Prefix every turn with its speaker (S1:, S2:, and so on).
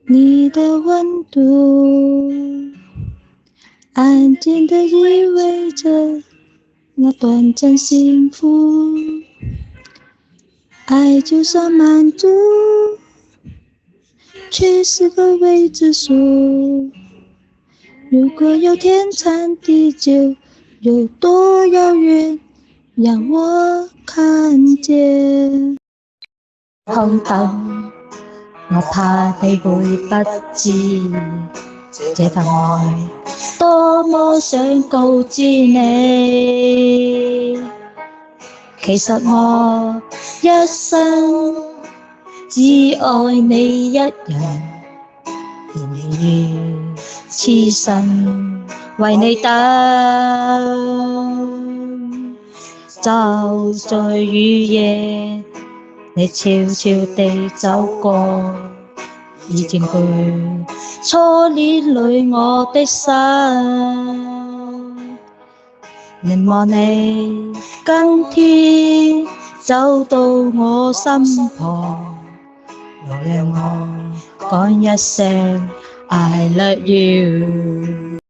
S1: 你的温度，安静地依偎着那短暂幸福，爱就算满足，却是个未知数。如果有天长地久，有多遥远，讓我看見。空等，我怕你會不知，這份愛多麼想告知你。其實我一生只愛你一人，願痴心為你等。就在雨夜，你悄悄地走過，已佔據初戀裏我的心。凝望你今天走到我身旁，又讓我講一聲 I love you。